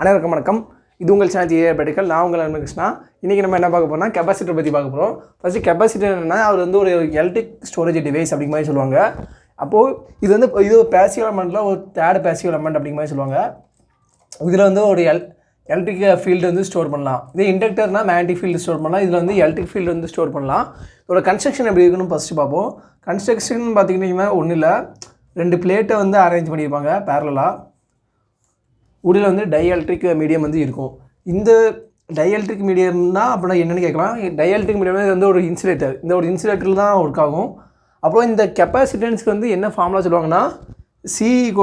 அனைவருக்கும் வணக்கம். இது உங்கள் சேனல் GateECtamil. நான் உங்கள் நண்பன் கிருஷ்ணா. இன்றைக்கி நம்ம என்ன பார்க்க போகிறோம்னா கெப்பாசிட்டர் பற்றி பார்க்க போகிறோம். ஃபஸ்ட்டு கெப்பாசிட்டர் என்னென்னா அவர் வந்து ஒரு எலக்ட்ரிக் ஸ்டோரேஜ் டிவைஸ் அப்படிங்கிற மாதிரி சொல்லுவாங்க. அப்போது இது ஒரு பேசிவ் எலமெண்ட்டில் ஒரு தேர்ட் பேசிவ் எலமெண்ட் அப்படிங்கிற மாதிரி சொல்லுவாங்க. இதில் வந்து ஒரு எலக்ட்ரிக் ஃபீல்டு வந்து ஸ்டோர் பண்ணலாம். இதே இண்டக்டர்னா மேக்னெட்டிக் ஃபீல்டு ஸ்டோர் பண்ணலாம். இதில் வந்து எலக்ட்ரிக் ஃபீல்டு வந்து ஸ்டோர் பண்ணலாம். இதோட கன்ஸ்ட்ரக்ஷன் எப்படி இருக்குன்னு ஃபஸ்ட்டு பார்ப்போம். கன்ஸ்ட்ரக்ஷன் பார்த்திங்கன்னா ஒன்றும் இல்லை, 2 பிளேட்டை வந்து அரேஞ்ச் பண்ணியிருப்பாங்க பேரலாக. உள்ள வந்து டைஎலக்ட்ரிக் மீடியம் வந்து இருக்கும். இந்த டைஎலக்ட்ரிக் மீடியம்னா அப்படின்னா என்னென்னு கேட்கலாம். டைஎலக்ட்ரிக் மீடியம் இது வந்து ஒரு இன்சுலேட்டர். இந்த ஒரு இன்சுலேட்டரில் தான் ஒர்க் ஆகும். அப்புறம் இந்த கெப்பாசிட்டன்ஸ்க்கு வந்து என்ன ஃபார்முலா சொல்லுவாங்கன்னா C = ε0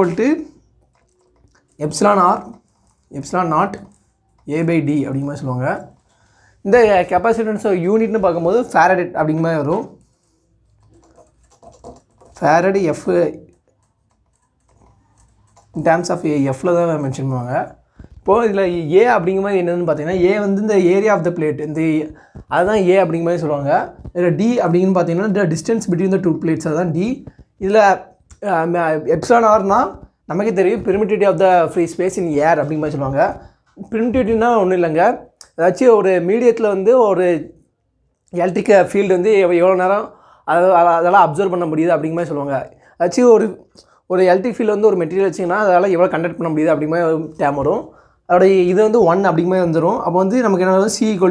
A/D அப்படிங்கிற மாதிரி சொல்லுவாங்க. இந்த கெப்பாசிட்டன்ஸ் யூனிட்னு பார்க்கும்போது ஃபேரட் அப்படிங்கிற மாதிரி வரும். Farad F in terms of எஃப்பில் தான் மென்ஷன் பண்ணுவாங்க. இப்போது இதில் ஏ அப்படிங்கிற மாதிரி என்னென்னு பார்த்தீங்கன்னா ஏ வந்து இந்த ஏரியா ஆஃப் த பிளேட், இந்த அதுதான் ஏ அப்படிங்கிற மாதிரி சொல்லுவாங்க. இதில் டி அப்படின்னு பார்த்தீங்கன்னா இந்த டிஸ்டன்ஸ் பிட்வீன் த 2 பிளேட்ஸ், அதுதான் டி. இதில் ε0 நமக்கே தெரியும் permittivity of the free space in air அப்படிங்கிற மாதிரி சொல்லுவாங்க. பெர்மிட்டிவிட்டினா ஒன்றும் இல்லைங்க, ஏதாச்சும் ஒரு மீடியத்தில் வந்து ஒரு எலக்ட்ரிக் ஃபீல்டு வந்து எவ்வளோ நேரம் அதெல்லாம் அப்சர்வ் பண்ண முடியுது அப்படிங்கிற மாதிரி சொல்லுவாங்க. ஏதாச்சும் ஒரு எலக்ட்ரிக் ஃபீல்டு வந்து ஒரு மெட்டீரியல் வச்சிங்கன்னா அதனால் எவ்வளோ கண்டக்ட் பண்ண முடியுது அப்படிங்கிற மாதிரி டேம் வரும். அதோட இது வந்து 1 அப்படிங்கிற மாதிரி வந்துடும். அப்போ வந்து நமக்கு என்ன வரும், C =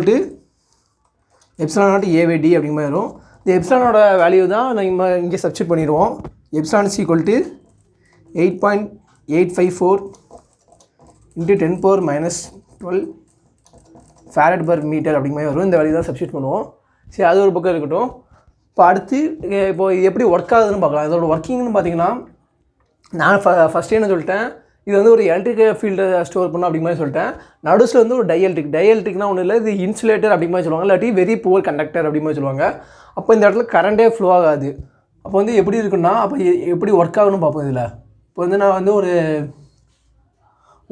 ε0 A/D அப்படிங்கிற மாதிரி வரும். இந்த எப்சிலானோட வேல்யூ தான் நம்ம இங்கே சப்ஸ்டிட் பண்ணிடுவோம். Epsilon C = 8.854 × 10⁻12 farad per metre அப்படிங்கிற மாதிரி வரும். இந்த வேல்யூ தான் சப்ஸ்டிட் பண்ணுவோம். சரி, அது ஒரு பக்கம் இருக்கட்டும். இப்போ அடுத்து இப்போ எப்படி ஒர்க் ஆகுதுன்னு பார்க்கலாம். இதோட ஒர்க்கிங்னு பார்த்தீங்கன்னா நான் ஃபஸ்ட்டே என்ன சொல்லிட்டேன், இது வந்து ஒரு எலக்ட்ரிக் ஃபீல்டை ஸ்டோர் பண்ணணும் அப்படிங்கிற மாதிரி சொல்லிட்டேன். நடுஸில் வந்து ஒரு டைஎலக்ட்ரிக்னா ஒன்றும் இல்லை, இது இன்சுலேட்டர் அப்படிங்கிற மாதிரி சொல்லுவாங்க, இல்லாட்டி வெரி புவர் கண்டக்டர் அப்படிங்கிற மாதிரி சொல்லுவாங்க. அப்போ இந்த இடத்துல கரண்டே ஃப்ளோ ஆகாது. அப்போ வந்து எப்படி இருக்குன்னா அப்போ எப்படி ஒர்க் ஆகணும்னு பார்ப்போம். இதில் இப்போ வந்து நான் வந்து ஒரு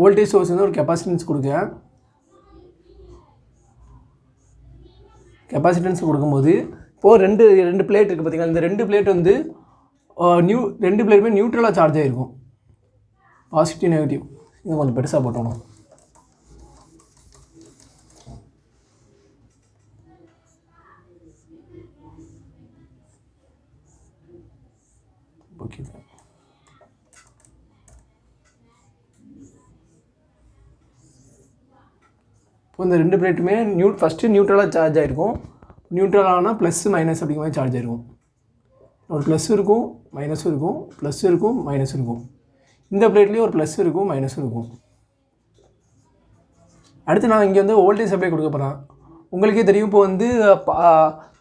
வோல்டேஜ் சோர்ஸ் வந்து ஒரு கெப்பாசிட்டன்ஸ் கொடுக்கேன். கெப்பாசிட்டன்ஸ் கொடுக்கும்போது இப்போது ரெண்டு பிளேட் இருக்குது பார்த்தீங்கன்னா, இந்த 2 பிளேட் வந்து 2 பிளேட்டுமே நியூட்ரலாக சார்ஜ் ஆகிருக்கும். பாசிட்டிவ் நெகட்டிவ் இது கொஞ்சம் பெருசாக போட்டோம். ஓகே, இப்போ இந்த 2 பிளேட்டுமே ஃபஸ்ட்டு நியூட்ரலாக சார்ஜ் ஆகிருக்கும். நியூட்ரலானால் ப்ளஸ் மைனஸ் அப்படிங்கிற மாதிரி சார்ஜ் ஆகிருக்கும். ஒரு ப்ளஸ் இருக்கும், மைனஸும் இருக்கும், ப்ளஸ் இருக்கும், மைனஸ் இருக்கும். இந்த பிளேட்லேயும் ஒரு ப்ளஸ் இருக்கும், மைனஸும் இருக்கும். அடுத்து நான் இங்கே வந்து வோல்டேஜ் சப்ளை கொடுக்க போகிறேன். உங்களுக்கே தெரியும், இப்போ வந்து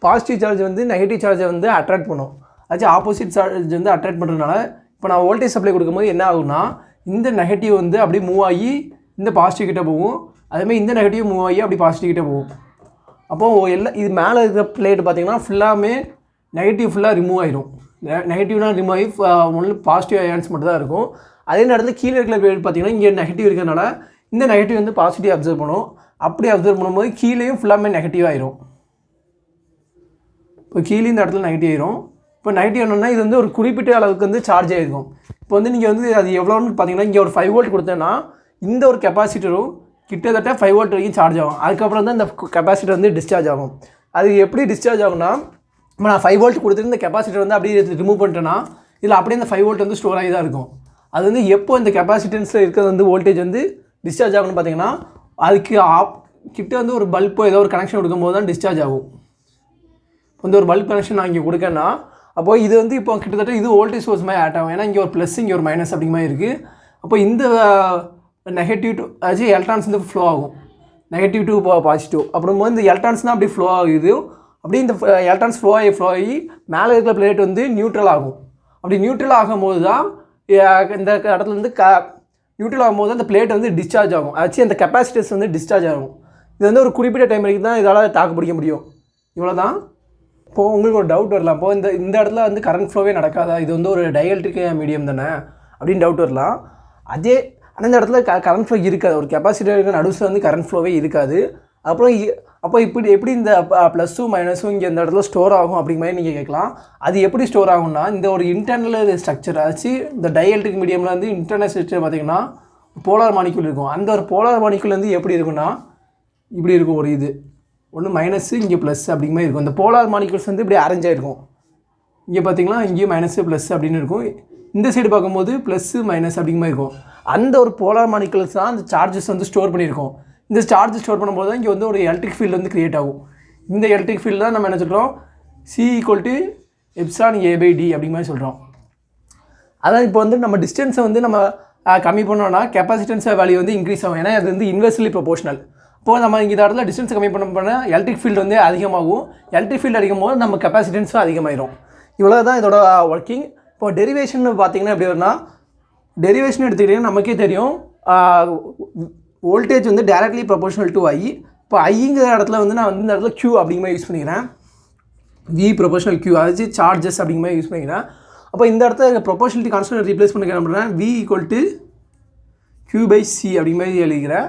பாசிட்டிவ் சார்ஜ் வந்து நெகட்டிவ் சார்ஜை வந்து அட்ராக்ட் பண்ணும். அதாச்சும் ஆப்போசிட் சார்ஜ் வந்து அட்ராக்ட் பண்ணுறதுனால இப்போ நான் வோல்டேஜ் சப்ளை கொடுக்கும்போது என்ன ஆகும்னா இந்த நெகட்டிவ் வந்து அப்படியே மூவ் ஆகி இந்த பாசிட்டிவ் கிட்டே போகும். அதேமாதிரி இந்த நெகட்டிவ் மூவ் ஆகி அப்படி பாசிட்டிவ் கிட்டே போகும். அப்போது இது மேலே இருக்கிற பிளேட் பார்த்திங்கன்னா ஃபுல்லாமே நெகட்டிவ் ஃபுல்லாக ரிமூவ் ஆகிடும். நெகட்டிவ்னால் ரிமூவ் ஆகி ஒன்லி பாசிட்டிவ் அயான்ஸ் மட்டும் தான் இருக்கும். அதே நேரத்தில் கீழே இருக்கிற பிளேட் பார்த்திங்கன்னா இங்கே நெகட்டிவ் இருக்கிறதுனால இந்த நெகட்டிவ் வந்து பாசிட்டிவ் அப்சர்வ் பண்ணும். அப்படி அப்சர்வ் பண்ணும்போது கீழேயும் ஃபுல்லாமே நெகட்டிவ் ஆகிரும். இப்போ கீழே இந்த இடத்துல நெகட்டிவ் ஆகிரும். இப்போ நெகட்டிவ் என்னன்னா இது வந்து ஒரு குறிப்பிட்ட அளவுக்கு வந்து சார்ஜ் ஆகிருக்கும். இப்போ வந்து நீங்கள் வந்து அது எவ்வளோன்னு பார்த்தீங்கன்னா இங்கே ஒரு 5 வோல்ட் கொடுத்தேன்னா இந்த ஒரு கெப்பாசிட்டரும் கிட்டத்தட்ட 5 வோல்ட் வரைக்கும் சார்ஜ் ஆகும். அதுக்கப்புறம் தான் இந்த கெப்பாசிட்டர் வந்து டிஸ்சார்ஜ் ஆகும். அது எப்படி டிஸ்சார்ஜ் ஆகும்னா, இப்போ நான் 5 வோல்ட் கொடுத்துட்டு இந்த கெப்பாசிட்டர் வந்து அப்படியே ரிமூவ் பண்ணிட்டேன்னா இதில் அப்படியே இந்த 5 வோல்ட் வந்து ஸ்டோர் ஆகி தான் இருக்கும். அது வந்து எப்போ இந்த கெப்பாசிட்டன்ஸில் இருக்கிறது வந்து வோல்டேஜ் வந்து டிஸ்சார்ஜ் ஆகும்னு பார்த்தீங்கன்னா அதுக்கு கிட்ட வந்து ஒரு பல்போ ஏதோ ஒரு கனெக்ஷன் கொடுக்கும்போது தான் டிஸ்சார்ஜ் ஆகும். வந்து ஒரு பல்ப் கனெக்ஷன் நான் இங்கே கொடுக்கேன்னா அப்போ இது வந்து இப்போ கிட்டத்தட்ட இது வோல்டேஜ் சோர்ஸ் மாதிரி ஆட் ஆகும். ஏன்னா இங்கே ஒரு ப்ளஸ் இங்கே ஒரு மைனஸ் அப்படிங்கிற மாதிரி இருக்குது. அப்போ இந்த நெகட்டிவ் டு அதாச்சும் எலக்ட்ரான்ஸ் வந்து ஃப்ளோ ஆகும், நெகட்டிவ் டு பாசிட்டிவ். அப்புறம்போது இந்த எலக்ட்ரான்ஸ் தான் அப்படி ஃப்ளோ ஆகுது. அப்படியே இந்த எலக்ட்ரான்ஸ் ஃப்ளோ ஆகி மேலே இருக்கிற பிளேட் வந்து நியூட்ரல் ஆகும். அப்படி நியூட்ரல் ஆகும்போது தான் இந்த இடத்துல வந்து நியூட்ரல் ஆகும்போது அந்த பிளேட் வந்து டிஸ்சார்ஜ் ஆகும். அதாச்சும் அந்த கெப்பாசிட்டர்ஸ் வந்து டிஸ்சார்ஜ் ஆகும். இது வந்து ஒரு குறிப்பிட்ட டைம் வரைக்கும் தான் இதால் தாக்கு பிடிக்க முடியும். இவ்வளோ தான். இப்போது உங்களுக்கு ஒரு டவுட் வரலாம், இப்போது இந்த இடத்துல வந்து கரண்ட் ஃப்ளோவே நடக்காதா, இது வந்து ஒரு டைஎலக்ட்ரிக் மீடியம் தானே அப்படின்னு டவுட் வரலாம். அதே ஆனால் இந்த இடத்துல கரண்ட் ஃப்ளோ இருக்காது. ஒரு கெப்பாசிட்டருக்கு நடுவில் வந்து கரண்ட் ஃப்ளோவே இருக்காது. அப்புறம் அப்போ எப்படி இந்த ப்ளஸ்ஸும் மைனஸும் இங்கே இந்த இடத்துல ஸ்டோர் ஆகும் அப்படிங்கிற மாதிரி நீங்கள் கேட்கலாம். அது எப்படி ஸ்டோர் ஆகும்னா இந்த ஒரு இன்டர்னல் ஸ்ட்ரக்சர் ஆச்சு. இந்த டைஎலக்ட்ரிக் மீடியமில் வந்து இன்டர்னல் ஸ்ட்ரக்சர் பார்த்திங்கன்னா போலார் மாலிக்யூல் இருக்கும். அந்த ஒரு போலார் மாலிக்யூல் வந்து எப்படி இருக்குன்னா இப்படி இருக்கும். ஒரு இது ஒன்று மைனஸு இங்கே ப்ளஸ் அப்படிங்கிற மாதிரி இருக்கும். இந்த போலார் மாலிக்யூல்ஸ் வந்து இப்படி அரேஞ்ச் ஆகிருக்கும். இங்கே பார்த்தீங்கன்னா இங்கேயும் மைனஸு ப்ளஸ் அப்படின்னு இருக்கும். இந்த சைடு பார்க்கும்போது ப்ளஸ்ஸு மைனஸ் அப்படிங்கிற மாதிரி இருக்கும். அந்த ஒரு போலார் மாலிக்யூல்ஸ் தான் அந்த சார்ஜஸ் வந்து ஸ்டோர் பண்ணியிருக்கோம். இந்த சார்ஜ் ஸ்டோர் பண்ணும்போது தான் இங்கே வந்து ஒரு எலக்ட்ரிக் ஃபீல்டு வந்து க்ரியேட் ஆகும். இந்த எலக்ட்ரிக் ஃபீல்டு தான் நம்ம என்ன சொல்கிறோம், C = எப்சிலான் A/d அப்படிங்கிற மாதிரி சொல்கிறோம். அதான் இப்போ வந்து நம்ம டிஸ்டன்ஸை வந்து நம்ம கம்மி பண்ணோன்னா கெப்பாசிட்டன்ஸ் வேல்யூ வந்து இன்க்ரீஸ் ஆகும். ஏன்னா அது வந்து இன்வெர்ஸ்லி ப்ரொபோஷனல். இப்போது நம்ம இந்த இடத்துல டிஸ்டன்ஸ் கம்மி பண்ண எலக்ட்ரிக் ஃபீல்டு வந்து அதிகமாகும். எலக்ட்ரிக் ஃபீல்டு அதிகமாகும் நம்ம கெப்பாசிட்டன்ஸும் அதிகமாகிடும். இவ்வளோ தான் இதோட ஒர்க்கிங். இப்போ டெரிவேஷன் பார்த்தீங்கன்னா எப்படி வரும்னா, டெரிவேஷன் எடுத்துக்கிட்டிங்கன்னா நமக்கே தெரியும் வோல்டேஜ் வந்து டைரக்ட்லி ப்ரொபோஷனல் டு I. இப்போ ஐங்கிற இடத்துல வந்து நான் வந்து இந்த இடத்துல Q அப்படிங்கிற மாதிரி யூஸ் பண்ணிக்கிறேன். V ப்ரொபோஷனல் Q அதாவது சார்ஜஸ் அப்படிங்கிற மாதிரி யூஸ் பண்ணிக்கிறேன். அப்போ இந்த இடத்துல ப்ரொபோஷனலிட்டி கான்ஸ்டன்ட் ரீப்ளேஸ் பண்ண என்ன பண்ணுறேன், V = Q/C அப்படிங்கிற மாதிரி எழுதிக்கிறேன்.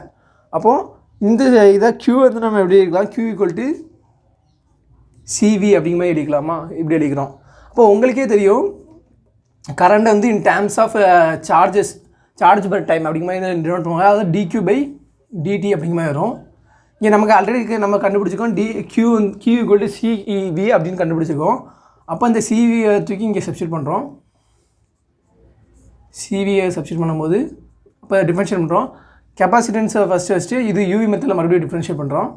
அப்போது இந்த இதை Q வந்து நம்ம எப்படி எழுதிக்கலாம், Q = CV அப்படிங்கிற மாதிரி எழுதிக்கலாமா, இப்படி எழுதிக்கிறோம். அப்போது உங்களுக்கே தெரியும் கரண்ட் வந்து in terms of charge per time அப்படிங்கிற மாதிரி டினோட் பண்ணுவாங்க. அதாவது dQ/dt அப்படிங்கிற மாதிரி வரும். இங்கே நமக்கு ஆல்ரெடி நம்ம கண்டுபிடிச்சிக்கோம் Q = CV அப்படின்னு கண்டுபிடிச்சிருக்கோம். அப்போ இந்த CVயை தூக்கி இங்கே சப்ஸ்டியூட் பண்ணுறோம். CVயை சப்ஸ்டியூட் பண்ணும்போது இப்போ டிஃபரன்ஷியேட் பண்ணுறோம். கெப்பாசிட்டன்ஸை ஃபஸ்ட்டு இது UV மெத்தடில் மறுபடியும் டிஃபரன்ஷியேட் பண்ணுறோம்.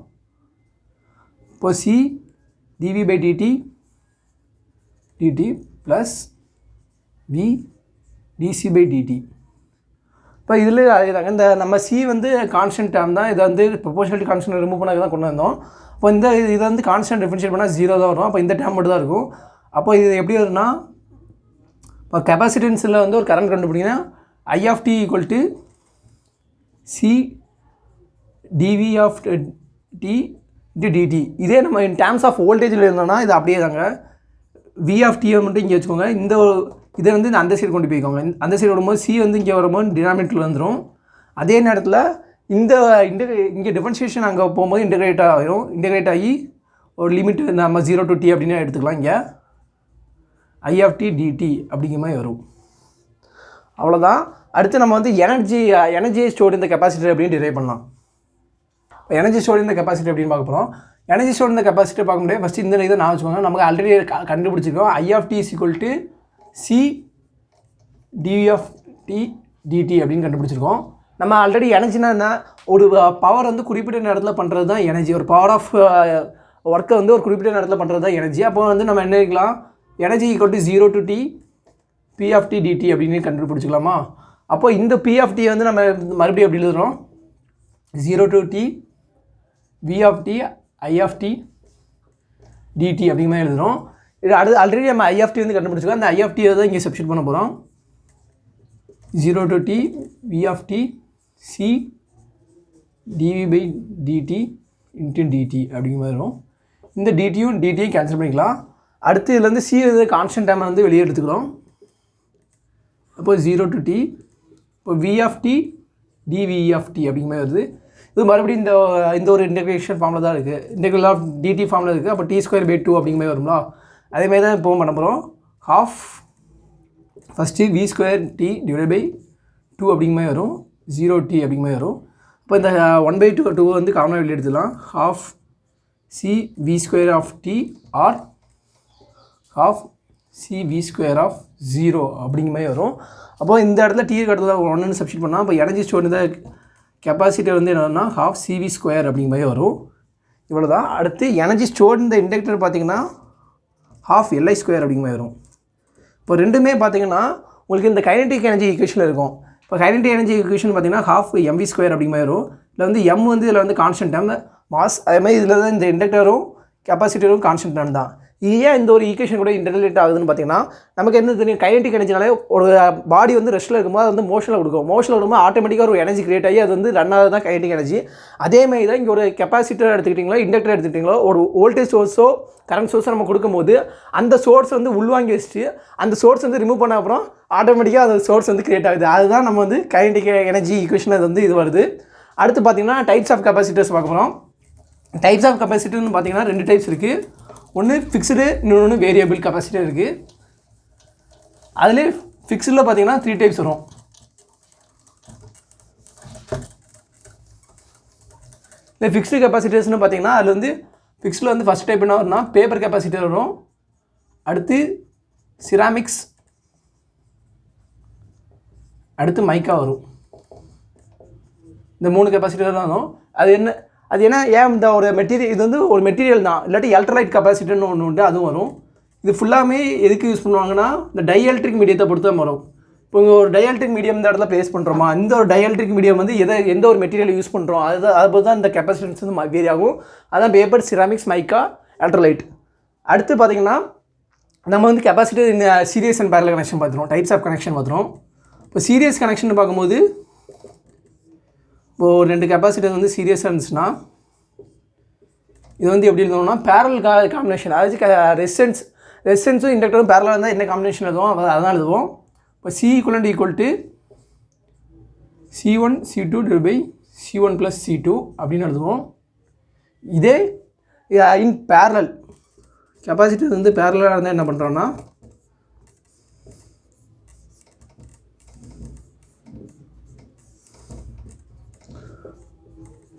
இப்போ C dV/dt plus V dC/dt. இப்போ இதில் அதேதாங்க, இந்த நம்ம C வந்து கான்ஸ்டன்ட் டேர்ம் தான். இதை வந்து ப்ரொபோஷனலிட்டி கான்ஸ்டன்ட் ரிமூவ் பண்ண தான் கொண்டு வந்தோம். இப்போ இதை வந்து கான்ஸ்டன்ட் டிஃபரன்ஷியேட் பண்ணால் 0 தான் வரும். அப்போ இந்த டேர்ம் மட்டும் தான் இருக்கும். அப்போ இது எப்படி வரும்னா, இப்போ கெப்பாசிட்டன்ஸில் வந்து ஒரு current கண்டுபிடிங்கன்னா I(t) = C dV(t) dt. இதே நம்ம இன் டேர்ம்ஸ் ஆஃப் வோல்டேஜில் இருந்தோம்னா இது அப்படியே தாங்க. V(t) மட்டும் இங்கே வச்சுக்கோங்க. இந்த இதை வந்து அந்த சைடு கொண்டு போய்க்கோங்க. அந்த சைடு வரும்போது C வந்து இங்கே வரும்போது டினாமினேட்டரில் வந்துடும். அதே நேரத்தில் இங்கே டிஃபரன்ஷியேஷன் அங்கே போகும்போது இன்டெகிரேட் ஆகிடும். இன்டெகிரேட் ஆகி ஒரு லிமிட் நம்ம 0 to t அப்படின்னு எடுத்துக்கலாம். இங்கே I(t) dt அப்படிங்கிற மாதிரி வரும். அவ்வளோதான். அடுத்து நம்ம வந்து எனர்ஜி ஸ்டோர்ட் இந்த கெப்பாசிட்டர் அப்படின்னு டிரைவ் பண்ணலாம். எனர்ஜி ஸ்டோர்ட் இந்த கெப்பாசிட்டர் அப்படின்னு பார்க்க போகிறோம். எனர்ஜி ஸ்டோர்ட் இந்த கெப்பாசிட்டர் பார்க்க முடியாது. ஃபஸ்ட்டு இந்த இதை நான் வச்சுக்கோங்க. நமக்கு ஆல்ரெடி கண்டுபிடிச்சிருக்கோம் I(t) = C dV(t) dt அப்படின்னு கண்டுபிடிச்சிருக்கோம். நம்ம ஆல்ரெடி எனர்ஜினா என்ன, ஒரு பவர் வந்து குறிப்பிட்ட நேரத்தில் பண்ணுறது தான் எனர்ஜி. ஒரு பவர் ஆஃப் ஒர்க்கை வந்து ஒரு குறிப்பிட்ட நேரத்தில் பண்ணுறது தான் எனர்ஜி. அப்போ வந்து நம்ம என்ன இருக்கலாம், energy = 0 to t P(t) dt அப்படின்னு கண்டுபிடிச்சிக்கலாமா. அப்போ இந்த P(t) வந்து நம்ம மறுபடியும் எப்படி எழுதுகிறோம், 0 to t V(t) I(t) dt அப்படிங்கிற மாதிரி எழுதுகிறோம். இது ஆல்ரெடி நம்ம I(t) வந்து கண்டுபிடிச்சிக்கோம். அந்த I(t) தான் இங்கே சப்ஸ்டியூட் பண்ண போகிறோம். 0 to t V(t) C dV/dt × dt அப்படிங்கிற மாதிரி வரும். இந்த dtயும் dtயும் கேன்சல் பண்ணிக்கலாம். அடுத்து இதுலேருந்து C வந்து கான்ஸ்டன்ட் டைம் வந்து வெளியே எடுத்துக்கிறோம். அப்போ 0 to t இப்போ V(t) dV(t) அப்படிங்கிற மாதிரி வருது. இது மறுபடியும் இந்த ஒரு இன்டெகிரேஷன் ஃபார்மில் தான் இருக்குது. இன்டெகிரல் ஆஃப் dt ஃபார்மில் இருக்குது. அப்போ t²/2 அப்படிங்கிற மாதிரி வருங்களா. அதேமாதிரி தான் இப்போ பண்ண போகிறோம். ½ ஃபஸ்ட்டு V²t / 2 அப்படிங்கிற மாதிரி வரும். 0t அப்படிங்கிற மாதிரி வரும். இப்போ இந்த 1/2 வந்து காமனாக வெளியே எடுத்துக்கலாம். ½ CV² ஆர் ½ CV² அப்படிங்கிற மாதிரி வரும். அப்போது இந்த இடத்துல t இடத்துல 1ன்னு சப்ஸ்டியூட் பண்ணால் அப்போ எனர்ஜி ஸ்டோர் இந்த கெப்பாசிட்டர் வந்து என்னன்னா ½ CV² அப்படிங்கிற மாதிரி வரும். இவ்வளோ தான். அடுத்து எனர்ஜி ஸ்டோர் இந்த இண்டக்டர் பார்த்திங்கன்னா ½ Li² அப்படிங்கிற மாதிரி வரும். இப்போ ரெண்டுமே பார்த்திங்கன்னா உங்களுக்கு இந்த கைனடிக் எனர்ஜி ஈக்குவேஷனில் இருக்கும். இப்போ கைனடிக் எனர்ஜி ஈக்குவேஷன் பார்த்திங்கன்னா ½ mv² அப்படிங்கிற மாதிரி வரும். இதில் வந்து m வந்து இதில் வந்து கான்ஸ்டன்ட் டேம் மாஸ். அதேமாதிரி இதில் தான் இந்த இண்டக்டரும் கெப்பாசிட்டரும் கான்ஸ்டன்ட் டேம் தான். ஏன் இந்த ஒரு ஈக்குவேஷன் கூட இன்டர்லேட் ஆகுதுன்னு பார்த்தீங்கன்னா, நமக்கு என்ன தெரியும், கைனடிக் எனர்ஜினாலே ஒரு பாடி வந்து ரெஸ்ட்டில் இருக்கும்போது அது வந்து மோஷனில் கொடுக்கும். மோஷனில் வரும்போது ஆட்டோமேட்டிக்காக ஒரு எனர்ஜி கிரியேட் ஆகி அது வந்து ரன் ஆகுது தான் கைனடிக் எனர்ஜி. அதேமாதிரி தான் இங்கே ஒரு கெப்பாசிட்டர் எடுத்துக்கிட்டிங்களோ இண்டக்டர் எடுத்துக்கிட்டிங்களோ ஒரு வோல்டேஜ் சோர்ஸோ கரண்ட் சோர்ஸோ நம்ம கொடுக்கும்போது அந்த சோர்ஸ் வந்து உள்வாங்கி வச்சுட்டு அந்த சோர்ஸ் வந்து ரிமூவ் பண்ண அப்புறம் ஆட்டோமேட்டிக்காக அந்த சோர்ஸ் வந்து கிரியேட் ஆகுது. அதுதான் நம்ம வந்து கைனடிக் எனர்ஜி ஈக்குவேஷன் அது வந்து இது வருது. அடுத்து பார்த்திங்கன்னா டைப்ஸ் ஆஃப் கெப்பாசிட்டர்ஸ் பார்க்க போகிறோம். டைப்ஸ் ஆஃப் கெப்பாசிட்டர்னு பார்த்திங்கன்னா 2 டைப்ஸ் இருக்குது. ஒன்று ஃபிக்ஸ்டு, இன்னொன்று வேரியபிள் கெப்பாசிட்டர் இருக்குது. அதில் ஃபிக்ஸ்டில் பார்த்திங்கன்னா 3 டைப்ஸ் வரும். இல்லை ஃபிக்ஸ்டு கெப்பாசிட்டர்ஸ்னு பார்த்தீங்கன்னா அதில் வந்து ஃபிக்ஸில் வந்து ஃபஸ்ட் டைப் என்ன வரும்னா பேப்பர் கெப்பாசிட்டர் வரும், அடுத்து சிராமிக்ஸ், அடுத்து மைக்கா வரும். இந்த 3 கெப்பாசிட்டர் தான் வரும். அது என்ன ஏன் இந்த ஒரு மெட்டீரியல் இது வந்து ஒரு மெட்டீரியல் தான், இல்லாட்டி எலக்ட்ரோலைட் கெப்பாசிட்டர்னு ஒன்று உண்டு, அதுவும் வரும். இது ஃபுல்லாமே எதுக்கு யூஸ் பண்ணுவாங்கன்னா இந்த டைஎலக்ட்ரிக் மீடியத்தை பொறுத்து தான் வரும். இப்போ இங்கே ஒரு டைஎலக்ட்ரிக் மீடியம் இந்த இடத்துல ப்ளேஸ் பண்ணுறோமா, இந்த ஒரு டைஎலக்ட்ரிக் மீடியம் வந்து எந்த ஒரு மெட்டீரியல் யூஸ் பண்ணுறோம் அதை பொறுத்து தான் இந்த கெப்பாசிட்டன்ஸ் வந்து வேரி ஆகும். அதான் பேப்பர், சிராமிக்ஸ், மைக்கா, எலக்ட்ரோலைட். அடுத்து பார்த்தீங்கன்னா நம்ம வந்து கெப்பாசிட்டர் இந்த சீரியஸ் அண்ட் பேரலல் கனெக்ஷன் பார்த்துருவோம், டைப்ஸ் ஆஃப் கனெக்ஷன் பார்த்துருவோம். இப்போ சீரியஸ் கனெக்ஷன் பார்க்கும்போது இப்போது ஒரு 2 கெப்பாசிட்டர் வந்து சீரியஸாக இருந்துச்சுன்னா இது வந்து எப்படி எழுதணும்னா பேரலல் காம்பினேஷன், அதாவது ரெசிஸ்டன்ஸும் இண்டக்டரும் பேரலாக இருந்தால் என்ன காம்பினேஷன் எழுதுவோம் அதான் எழுதுவோம். இப்போ C equal to C1 C2 C1 + C2 அப்படின்னு எழுதுவோம். இதே இன் பேரலல் கெப்பாசிட்டர் வந்து பேரலாக இருந்தால் என்ன பண்ணுறோன்னா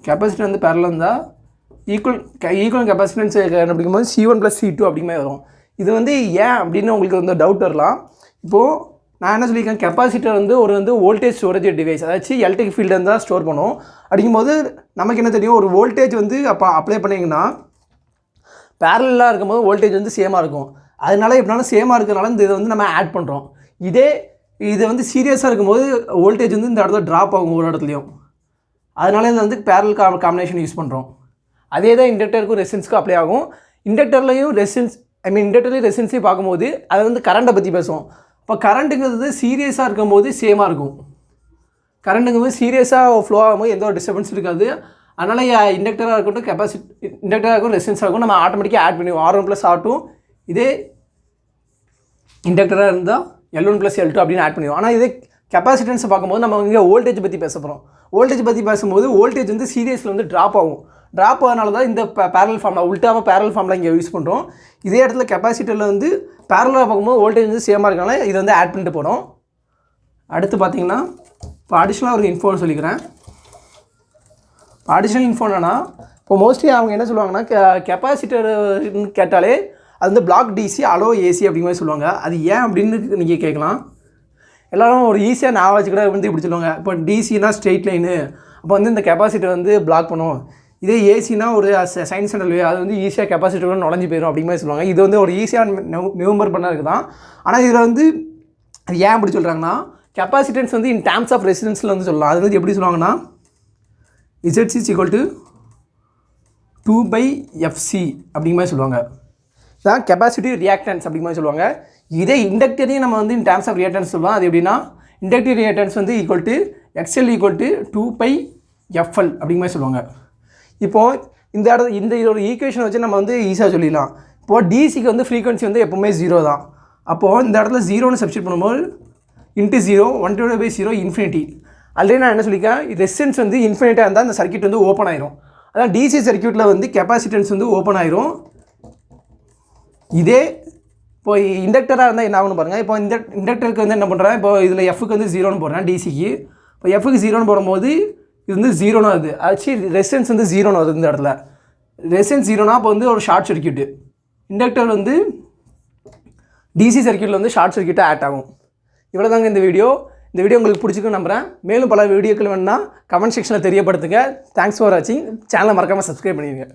கெப்பாசிட்டர் வந்து பேரலாக இருந்தால் ஈக்குவல் கெப்பாசிட்டன்ஸ் அப்படிங்கும்போது C1 + C2 அப்படிங்குமே வரும். இது வந்து ஏன் அப்படின்னு உங்களுக்கு வந்து டவுட் வரலாம். இப்போது நான் என்ன சொல்லியிருக்கேன், கெப்பாசிட்டர் வந்து ஒரு வோல்டேஜ் ஸ்டோரேஜ் டிவைஸ், அதாச்சும் எலக்ட்ரிக் ஃபீல்டு இருந்தால் ஸ்டோர் பண்ணும். அப்படிங்கும்போது நமக்கு என்ன தெரியும், ஒரு வோல்டேஜ் வந்து அப்போ அப்ளை பண்ணிங்கன்னா பேரலாக இருக்கும்போது வோல்டேஜ் வந்து சேமாக இருக்கும். அதனால எப்படினாலும் சேமாக இருக்கிறனால இதை வந்து நம்ம ஆட் பண்ணுறோம். இது வந்து சீரியஸாக இருக்கும்போது வோல்டேஜ் வந்து இந்த இடத்துல ட்ராப் ஆகும் ஒரு இடத்துலையும். அதனால இதை வந்து பேரலல் காம்பினேஷன் யூஸ் பண்ணுறோம். அதே தான் இண்டக்டருக்கும் ரெசிஸ்டன்ஸுக்கும் அப்ளை ஆகும். இண்டக்டர்லையும் ரெசிஸ்டன்ஸையும் பார்க்கும்போது அதை வந்து கரண்ட்டை பற்றி பேசுவோம். இப்போ கரண்ட்டுங்கிறது சீரியஸாக இருக்கும்போது சேமாக இருக்கும். கரண்ட்டுங்கும்போது சீரியஸாக ஃப்ளோ ஆகும்போது எந்த ஒரு டிஸ்டர்பன்ஸ் இருக்காது. அதனால் இண்டக்டராக இருக்கட்டும் இண்டக்டராக இருக்கும் ரெசிஸ்டன்ஸாக இருக்கும் நம்ம ஆட்டோமேட்டிக்காக ஆட் பண்ணுவோம். R1 + R2. இதே இண்டக்டராக இருந்தால் L1 + L2 அப்படின்னு ஆட் பண்ணுவோம். ஆனால் இதே கெப்பாசிட்டன்ஸை பார்க்கும்போது நம்ம இங்கே வோல்டேஜ் பற்றி பேச போகிறோம். வோல்டேஜ் பற்றி பேசும்போது வோல்டேஜ் வந்து சீரியஸில் வந்து ட்ராப் ஆகும். ட்ராப் ஆகிறனால தான் இந்த பேரலல் ஃபார்மில் உல்டாமல் பேரலல் ஃபார்மில் இங்கே யூஸ் பண்ணுறோம். இதே இடத்துல கெப்பாசிட்டரில் வந்து பேரலாக பார்க்கும்போது வோல்டேஜ் வந்து சேமாக இருக்கனால இதை வந்து ஆட் பண்ணிட்டு போகிறோம். அடுத்து பார்த்தீங்கன்னா இப்போ அடிஷ்னலாக ஒரு இன்ஃபோன்னு சொல்லிக்கிறேன். அடிஷ்னல் இன்ஃபோ என்னன்னா இப்போ மோஸ்ட்லி அவங்க என்ன சொல்லுவாங்கன்னா கெப்பாசிட்டர்னு கேட்டாலே அது வந்து பிளாக் டிசி அலோ ஏசி அப்படிங்கிற மாதிரி சொல்லுவாங்க. அது ஏன் அப்படின்னு நீங்கள் கேட்கலாம். எல்லோரும் ஒரு ஈஸியாக நான் வச்சுக்கூட வந்து இப்படி சொல்லுவாங்க. இப்போ டிசினா ஸ்ட்ரெயிட் லைனு, அப்போ வந்து இந்த கெப்பாசிட்டர் வந்து பிளாக் பண்ணும். இதே ஏசினா ஒரு சைன் சென்டர் வே, அது வந்து ஈஸியாக கெப்பாசிட்டர் நுழைஞ்சு போயிடும் அப்படிங்கிற மாதிரி சொல்லுவாங்க. இது வந்து ஒரு ஈஸியாக மெம்பர் பண்ணதுக்கு தான். ஆனால் இதில் வந்து அது ஏன் அப்படி சொல்கிறாங்கன்னா கெப்பாசிட்டன்ஸ் வந்து இன் டேர்ம்ஸ் ஆஃப் ரெசிஸ்டன்ஸில் வந்து சொல்லலாம். அது வந்து எப்படி சொல்லுவாங்கன்னா ZC = 2/FC அப்படிங்கிற மாதிரி சொல்லுவாங்க. இதான் கெப்பாசிட்டிவ் ரியாக்டன்ஸ் அப்படிங்கிற மாதிரி சொல்லுவாங்க. இதே இண்டக்டரையும் நம்ம வந்து இன் டேர்ம்ஸ் ஆஃப் ரியாக்டன்ஸ் சொல்லலாம். அது எப்படின்னா இண்டக்டிவ் ரியாக்டன்ஸ் வந்து XL = 2/FL அப்படிங்கிற மாதிரி சொல்லுவாங்க. இப்போது இந்த ஒரு ஈக்குவேஷன் வச்சு நம்ம வந்து ஈஸியாக சொல்லிடலாம். இப்போது டிசிக்கு வந்து ஃப்ரீக்வன்சி வந்து எப்போவுமே 0 தான். அப்போது இந்த இடத்துல 0ன்னு சப்ஸ்டிட் பண்ணும்போது × 1/0 இன்ஃபினிட்டி. ஆல்ரெடி நான் என்ன சொல்லியிருக்கேன், ரெசிஸ்டன்ஸ் வந்து இன்ஃபினிட்டாக இருந்தால் அந்த சர்க்யூட் வந்து ஓப்பன் ஆயிரும். அதான் டிசி சர்க்யூட்டில் வந்து கெப்பாசிட்டன்ஸ் வந்து ஓப்பன் ஆயிரும். இதே இப்போ இண்டக்டராக இருந்தால் என்ன ஆகுன்னு பாருங்கள். இப்போ இந்த இண்டக்டருக்கு வந்து என்ன பண்ணுறேன், இப்போ இதில் எஃப்க்கு வந்து 0ன்னு போடுறேன் டிசிக்கு. இப்போ எஃப்க்கு 0ன்னு போடும்போது இது வந்து 0ன்னு வருது. ஆச்சு ரெசிஸ்டன்ஸ் வந்து 0ன்னு வருது. இந்த இடத்துல ரெசிஸ்டன்ஸ் 0னா இப்போ வந்து ஒரு ஷார்ட் சர்க்யூட்டு. இண்டக்டர் வந்து டிசி சர்க்யூட்டில் வந்து ஷார்ட் சர்க்யூட்டாக ஆட் ஆகும். இவ்வளோ தாங்க இந்த வீடியோ உங்களுக்கு பிடிச்சிருக்குன்னு நம்புகிறேன். மேலும் பல வீடியோக்கள் வேணுன்னா கமெண்ட் செக்ஷனில் தெரியப்படுத்துங்க. தேங்க்ஸ் ஃபார் வாட்சிங். சேனலை மறக்காமல் சப்ஸ்கிரைப் பண்ணிடுங்க.